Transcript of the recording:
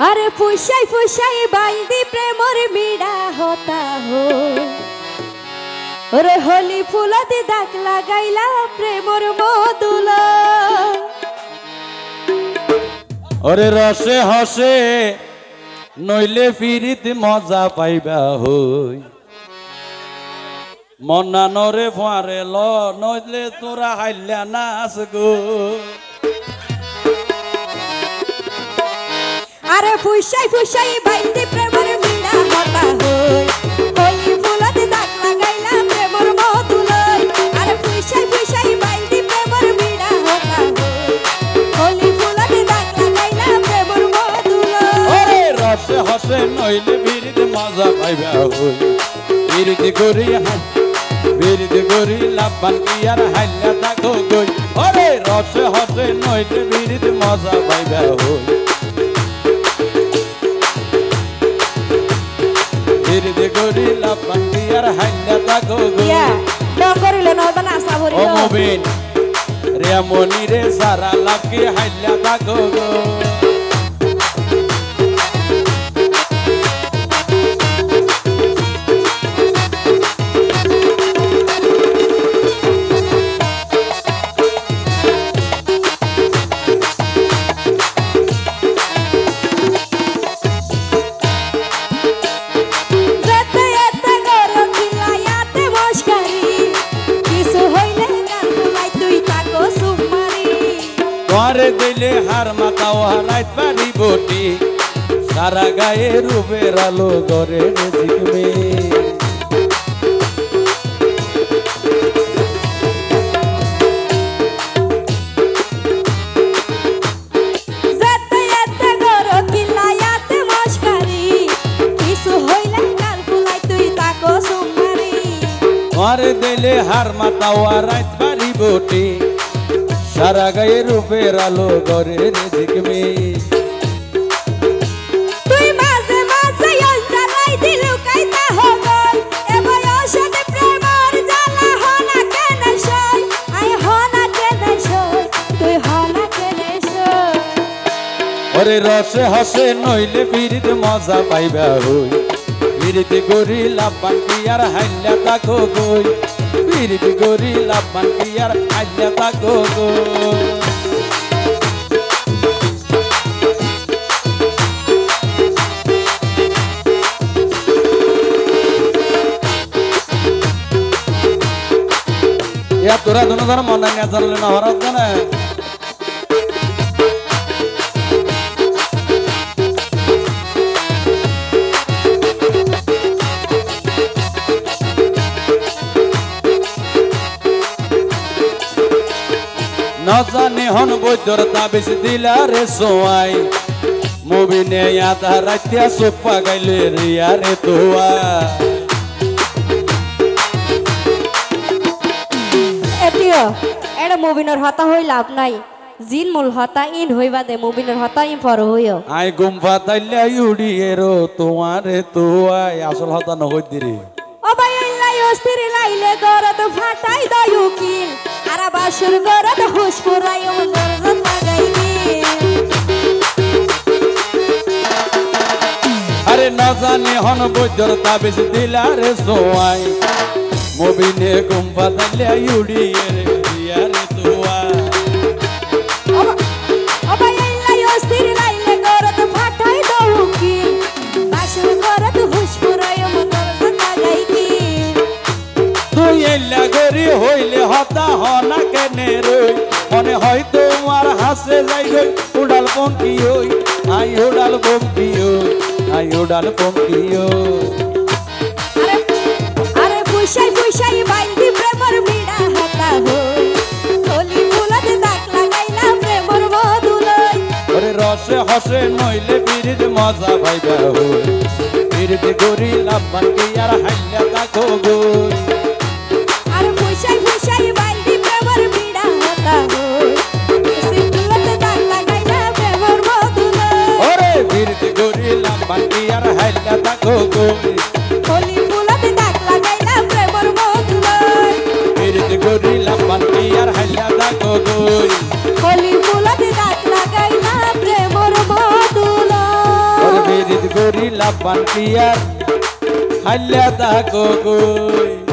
अरे फुसाई फुसाई बांधी प्रेमर मीड़ा होता हो अरे होली फुलती दाग लगाइला प्रेमर मधुला अरे रसे हसे नइले फिरित मजा पाइबा होई मन्ना नरे फारे ल नइले तोरा हाइल्या नास गो अरे फुसाई फुसाई बांधी प्रेमर मीड़ा होता हो होली फुलती दाग लगाइला प्रेमर मधुला अरे फुसाई फुसाई बांधी प्रेमर मीड़ा होता हो होली फुलती दाग लगाइला प्रेमर मधुला अरे रसे हसे नइले फिरित मजा पाइबा होई फिरित गोरी लाभान की यार हाइल्या ताको गई अरे रसे हसे नइले फिरित मजा पाइबा होई फिरित गोरी लाभान की यार हाइल्या ताको गई डोंगरिले नबना साबरी ओ मोबिन रे मोनी रे सारा लागी हाइल्या ताको गई तोरे दिले हार माता हाराइत बाड़ी बोटी सारा गाये रूपेर आलो गरे जिगमे तोरे दिले हार माता हाराइत बाड़ी बोटी सारा गाये रूपेर आलो गरे जिगमे তুই মাঝে মাঝে অন্তরাই দিলু কাইতা হগল এ বয়সে প্রেমর জ্বালা হনা কেন সই আই হনা কেন সই তুই হনা কেন সই ওরে রসে হসে নইলে বিরিত মজা পাইবা হই বিরিত গরি লাভান কি আর হাইল্লা তাকো গই বিরিত গরি লাভান কি আর হাইল্লা তাকো গই या তোরা দুজন মনে নিয়ে চললে না হরত না न जाने हन बोधर ताबिज दिला रे सोआई मोबिने यादा रात्या सोपा गइले रिया रे तोआ এটিও এটা মুবিনের হতা হই লাভ নাই জিন মূল হতা ইন হইবা দে মুবিনের হতা ইন পর হইও আই গুমফা তাইলে ইউডি এরো তোমারে তোয়াই আসল হতা ন হই দিরি ও ভাই আল্লাহ অস্থির লাইলে গরত ফাটাই দয়ু কিল আরা বাসুর গরত হুশ পুরাই ও গরত লাগাইবি আরে না জানি হন বৈদ্যর তাবিজ দিলা রে সোয়াই মোবিনে গুমফা তাইলে ইউডি এরে রিয়া রে তোয়া ও ভাই আল্লাহ অস্থির লাইলে গরত ফাটাই দয়ু কিল বাসুর গরত হুশ পুরাই ও গরত লাগাইবি তুই এলা গরি হইলে হতা হনা কেনে রই মনে হয় তোমার হাসে যাই গই উড়াল পঙ্কি হই আই উড়াল পঙ্কি হই আই উড়াল পঙ্কি হই আরে ফুসাই ফুসাই বাইন্দি প্রেমর মিড়া হতা হই হোলি ফুলতে দাগ লাগাইলা প্রেমর মধুলই ওরে রসে হসে নইলে বিরিদ মজা পাইবা হই বিরিদ গরি লাভান কি আর হাইলা তাকো গই আরে ফুসাই ফুসাই বাইন্দি প্রেমর মিড়া হতা হই ফুলতে দাগ লাগাইলা প্রেমর মধুলই ওরে বিরিদ গরি লাভান কি আর হাইলা তাকো গই হোলি ফুলতে দাগ লাগাইলা প্রেমর মধুলই বিরিদ গরি লাভান কি আর হাইলা তাকো গই হোলি ফুলতে দাগ লাগাইলা প্রেমর মধুলই লাপান পিয়ার হাইলা তা গই